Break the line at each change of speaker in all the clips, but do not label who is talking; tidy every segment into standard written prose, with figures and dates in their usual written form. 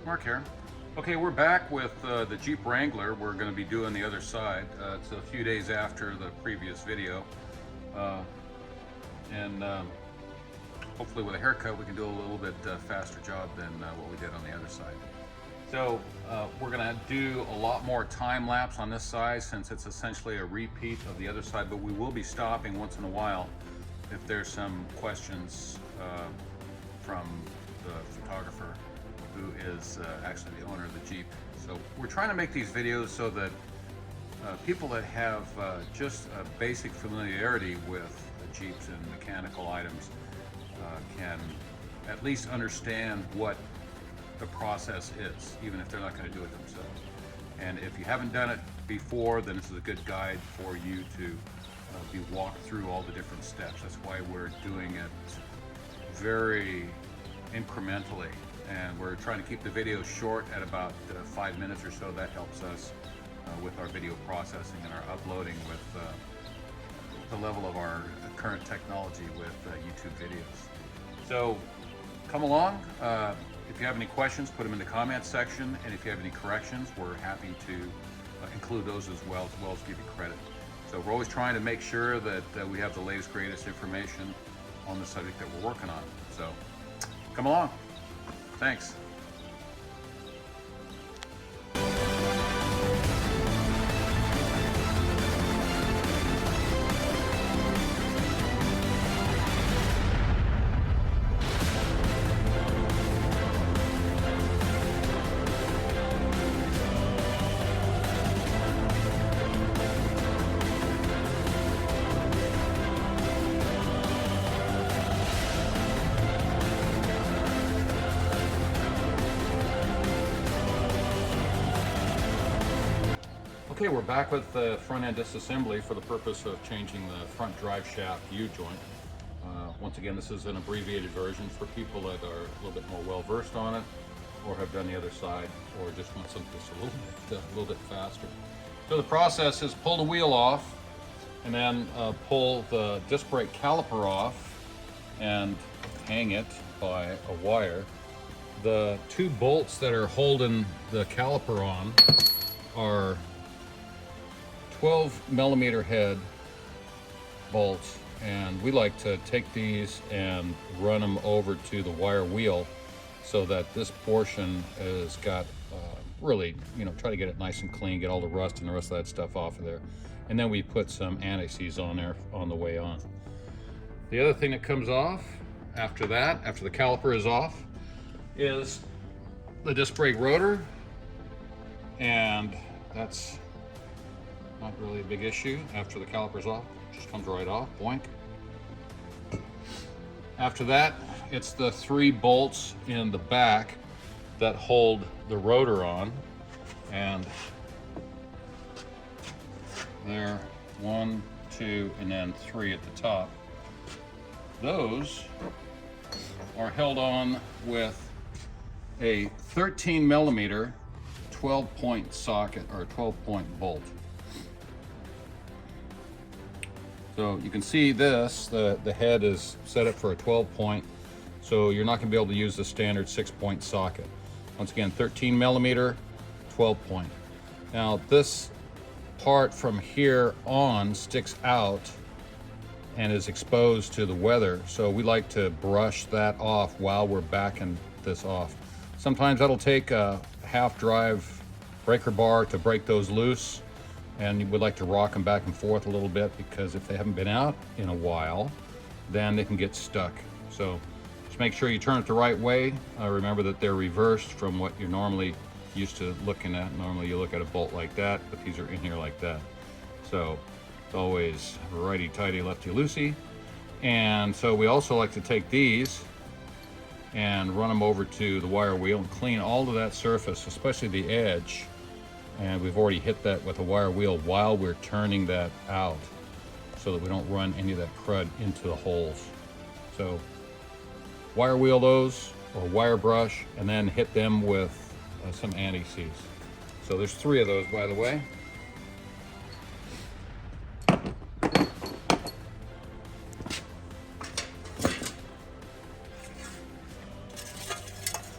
Mark here. Okay, we're back with the Jeep Wrangler. We're going to be doing the other side. It's a few days after the previous video. And hopefully with a haircut we can do a little bit faster job than what we did on the other side. So we're going to do a lot more time lapse on this side since it's essentially a repeat of the other side, but we will be stopping once in a while if there's some questions from the photographer, who is actually the owner of the Jeep. So we're trying to make these videos so that people that have just a basic familiarity with Jeeps and mechanical items can at least understand what the process is, even if they're not going to do it themselves. And if you haven't done it before, then this is a good guide for you to be walked through all the different steps. That's why we're doing it very incrementally, and we're trying to keep the video short at about 5 minutes or so. That helps us with our video processing and our uploading with the level of our current technology with YouTube videos. So come along. If you have any questions, put them in the comments section, and if you have any corrections, we're happy to include those as well as give you credit. So we're always trying to make sure that we have the latest, greatest information on the subject that we're working on. So come along. Thanks. Okay, we're back with the front end disassembly for the purpose of changing the front drive shaft U-joint. Once again, this is an abbreviated version for people that are a little bit more well versed on it, or have done the other side, or just want something that's a little bit faster. So the process is pull the wheel off, and then pull the disc brake caliper off and hang it by a wire. The two bolts that are holding the caliper on are 12 millimeter head bolts, and we like to take these and run them over to the wire wheel so that this portion has got really, try to get it nice and clean, get all the rust and the rest of that stuff off of there. And then we put some anti-seize on there on the way on. The other thing that comes off after that, after the caliper is off, is the disc brake rotor, and that's not really a big issue. After the caliper's off, it just comes right off, boink. After that, it's the 3 bolts in the back that hold the rotor on, and there, 1, 2, and then 3 at the top. Those are held on with a 13 millimeter 12-point socket, or 12-point bolt. So you can see this, the head is set up for a 12-point, so you're not going to be able to use the standard 6-point socket. Once again, 13 millimeter, 12-point. Now this part from here on sticks out and is exposed to the weather, so we like to brush that off while we're backing this off. Sometimes that'll take a half-drive breaker bar to break those loose, and we'd like to rock them back and forth a little bit, because if they haven't been out in a while, then they can get stuck. So just make sure you turn it the right way. Remember that they're reversed from what you're normally used to looking at. Normally you look at a bolt like that, but these are in here like that. So it's always righty-tighty, lefty-loosey. And so we also like to take these and run them over to the wire wheel and clean all of that surface, especially the edge. And we've already hit that with a wire wheel while we're turning that out, so that we don't run any of that crud into the holes. So wire wheel those, or wire brush, and then hit them with some anti-seize. So there's 3 of those, by the way.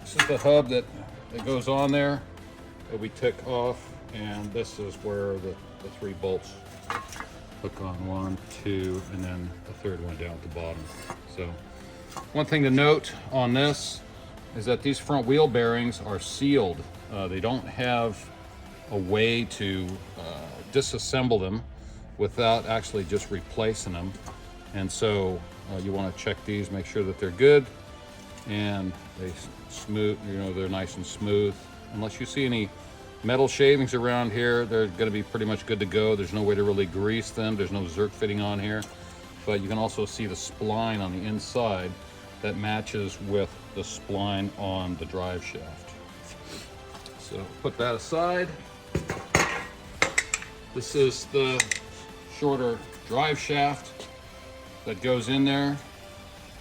This is the hub that that goes on there that we took off, and this is where the 3 bolts hook on, 1, 2, and then the third one down at the bottom. So one thing to note on this is that these front wheel bearings are sealed. They don't have a way to disassemble them without actually just replacing them. And so you want to check these, make sure that they're good and they smooth, you know, they're nice and smooth. Unless you see any metal shavings around here, they're going to be pretty much good to go. There's no way to really grease them. There's no Zerk fitting on here, but you can also see the spline on the inside that matches with the spline on the drive shaft. So put that aside. This is the shorter drive shaft that goes in there.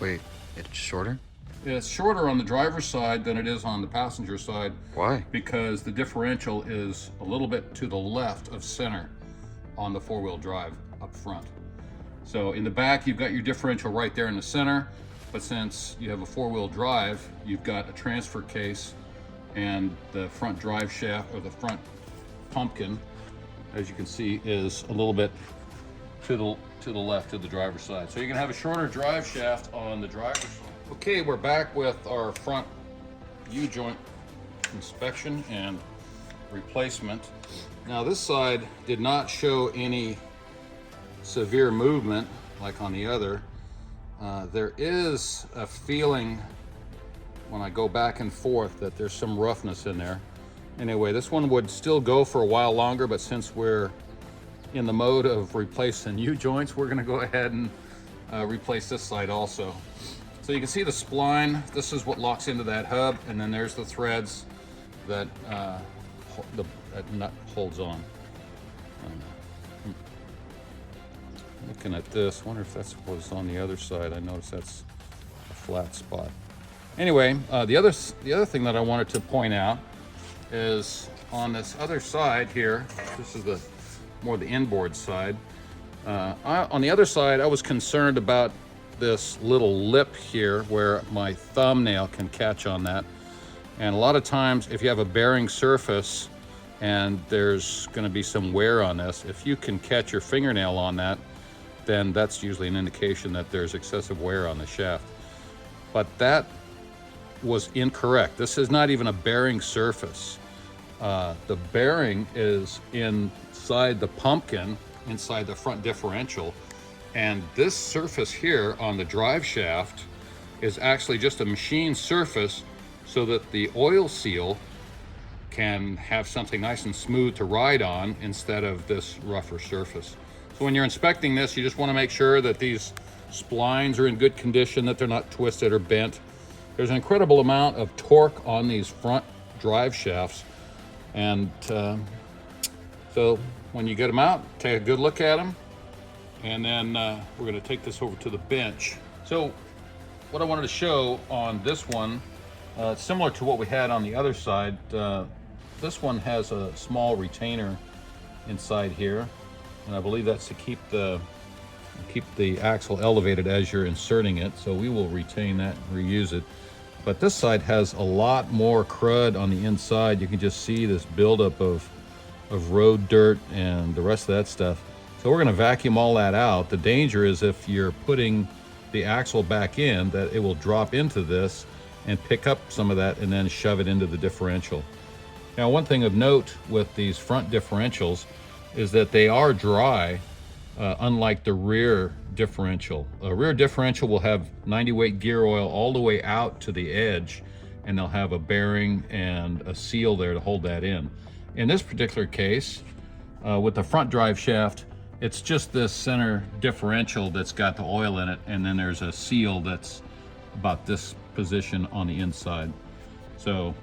Wait, it's shorter?
It's shorter on the driver's side than it is on the passenger side.
Why?
Because the differential is a little bit to the left of center on the 4-wheel drive up front. So in the back, you've got your differential right there in the center, but since you have a 4-wheel drive, you've got a transfer case, and the front drive shaft, or the front pumpkin, as you can see, is a little bit to the left of the driver's side. So you can have a shorter drive shaft on the driver's side. Okay, we're back with our front U-joint inspection and replacement. Now this side did not show any severe movement like on the other. There is a feeling when I go back and forth that there's some roughness in there. Anyway, this one would still go for a while longer, but since we're in the mode of replacing U-joints, we're gonna go ahead and replace this side also. So you can see the spline. This is what locks into that hub, and then there's the threads that that nut holds on. Looking at this, wonder if that's what's on the other side. I noticed that's a flat spot. Anyway, the other thing that I wanted to point out is on this other side here. This is the more the inboard side. On the other side, I was concerned about this little lip here where my thumbnail can catch on that. And a lot of times if you have a bearing surface and there's going to be some wear on this, if you can catch your fingernail on that, then that's usually an indication that there's excessive wear on the shaft. But that was incorrect. This is not even a bearing surface. The bearing is inside the pumpkin, inside the front differential. And this surface here on the drive shaft is actually just a machine surface so that the oil seal can have something nice and smooth to ride on instead of this rougher surface. So when you're inspecting this, you just want to make sure that these splines are in good condition, that they're not twisted or bent. There's an incredible amount of torque on these front drive shafts. And so when you get them out, take a good look at them. And then we're going to take this over to the bench. So what I wanted to show on this one, similar to what we had on the other side, this one has a small retainer inside here, and I believe that's to keep the axle elevated as you're inserting it. So we will retain that and reuse it. But this side has a lot more crud on the inside. You can just see this buildup of road dirt and the rest of that stuff. So we're going to vacuum all that out. The danger is if you're putting the axle back in, that it will drop into this and pick up some of that and then shove it into the differential. Now, one thing of note with these front differentials is that they are dry, unlike the rear differential. A rear differential will have 90 weight gear oil all the way out to the edge, and they'll have a bearing and a seal there to hold that in. In this particular case, with the front drive shaft, it's just this center differential that's got the oil in it, and then there's a seal that's about this position on the inside. So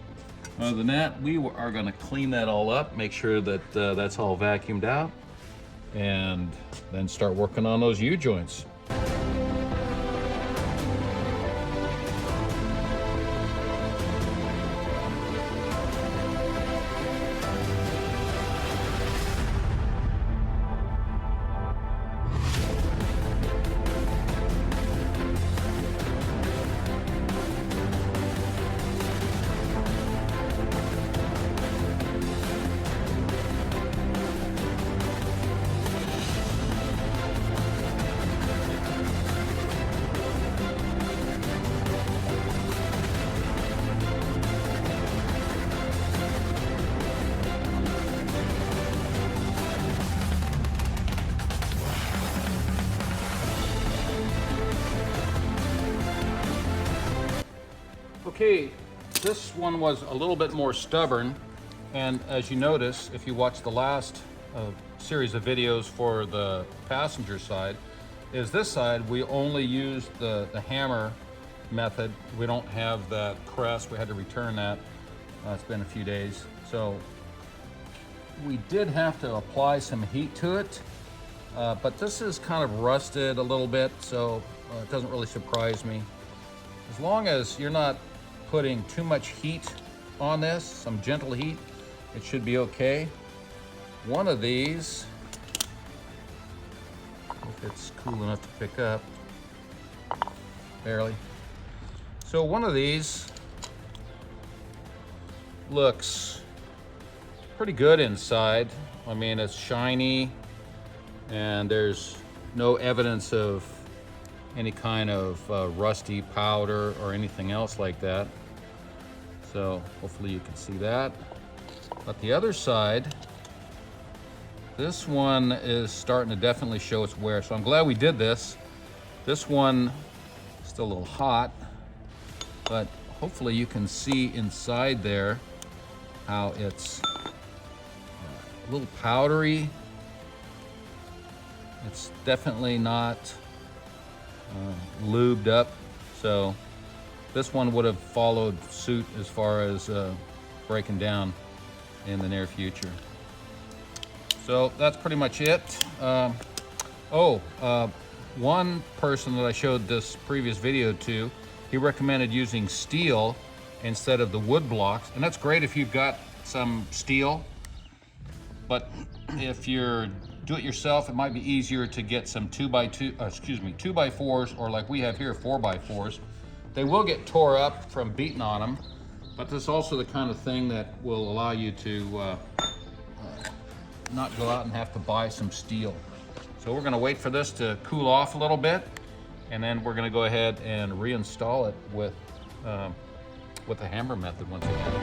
other than that, we are going to clean that all up, make sure that that's all vacuumed out, and then start working on those U-joints. Okay, this one was a little bit more stubborn, and as you notice, if you watch the last series of videos for the passenger side, is this side we only used the hammer method. We don't have that crest. We had to return that. It's been a few days. So we did have to apply some heat to it, but this is kind of rusted a little bit, so it doesn't really surprise me. As long as you're not putting too much heat on this, some gentle heat, it should be okay. One of these, if it's cool enough to pick up, barely. So one of these looks pretty good inside. I mean, it's shiny and there's no evidence of any kind of rusty powder or anything else like that. So hopefully you can see that. But the other side, this one is starting to definitely show its wear. So I'm glad we did this. This one is still a little hot, but hopefully you can see inside there how it's a little powdery. It's definitely not lubed up. So this one would have followed suit as far as breaking down in the near future. So that's pretty much it. One person that I showed this previous video to, he recommended using steel instead of the wood blocks, and that's great if you've got some steel, but if you're do it yourself, it might be easier to get some 2x4s, or like we have here, 4x4s. They will get tore up from beating on them, but this is also the kind of thing that will allow you to not go out and have to buy some steel. So we're gonna wait for this to cool off a little bit, and then we're gonna go ahead and reinstall it with the hammer method once again.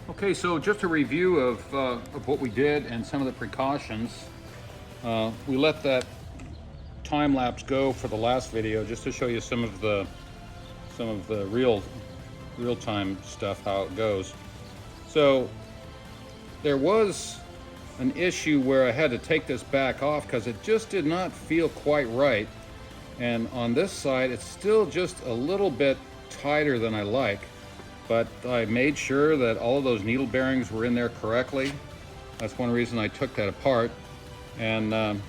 Okay, so just a review of what we did and some of the precautions. We let that time lapse go for the last video just to show you some of the real-time stuff, how it goes. So there was an issue where I had to take this back off because it just did not feel quite right. And on this side, it's still just a little bit tighter than I like. But I made sure that all of those needle bearings were in there correctly. That's one reason I took that apart. And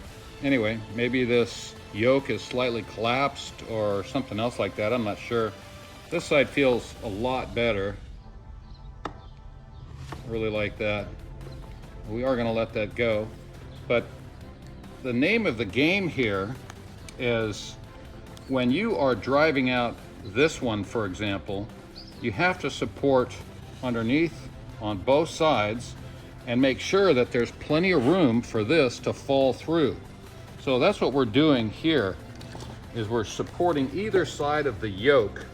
anyway, maybe this yoke is slightly collapsed or something else like that. I'm not sure. This side feels a lot better. really like that. We are going to let that go. But the name of the game here is when you are driving out this one, for example, you have to support underneath on both sides and make sure that there's plenty of room for this to fall through. So that's what we're doing here, is we're supporting either side of the yoke.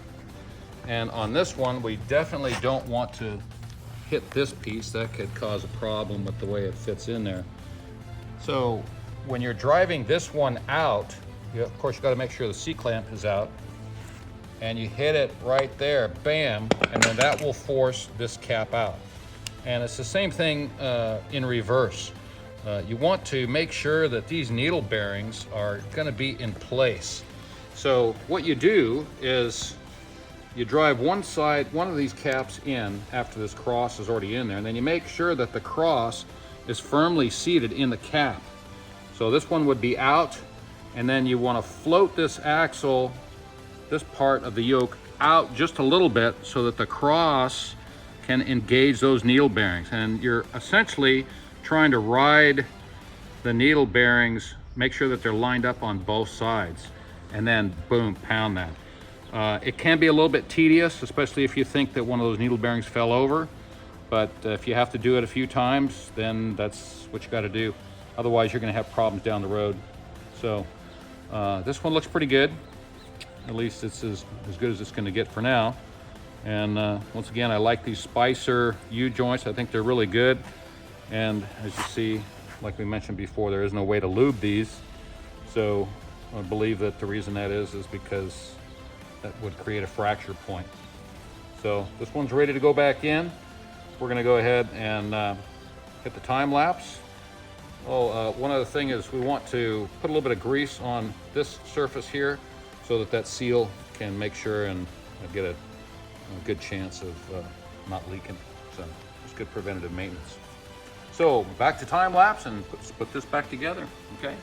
And on this one, we definitely don't want to hit this piece. That could cause a problem with the way it fits in there. So when you're driving this one out, of course, you got to make sure the C-clamp is out, and you hit it right there, bam, and then that will force this cap out. And it's the same thing in reverse. You want to make sure that these needle bearings are going to be in place. So what you do is you drive one of these caps in after this cross is already in there, and then you make sure that the cross is firmly seated in the cap. So this one would be out, and then you want to float this axle, this part of the yoke, out just a little bit so that the cross can engage those needle bearings. And you're essentially trying to ride the needle bearings, make sure that they're lined up on both sides, and then boom, pound that. It can be a little bit tedious, especially if you think that one of those needle bearings fell over. But if you have to do it a few times, then that's what you got to do. Otherwise, you're going to have problems down the road. So this one looks pretty good. At least it's as good as it's going to get for now. And once again, I like these Spicer U-joints. I think they're really good. And as you see, like we mentioned before, there is no way to lube these. So I believe that the reason that is because that would create a fracture point. So this one's ready to go back in. We're going to go ahead and hit the time lapse. One other thing is we want to put a little bit of grease on this surface here so that that seal can make sure and get a good chance of not leaking. So it's good preventative maintenance. So back to time lapse and put this back together, okay?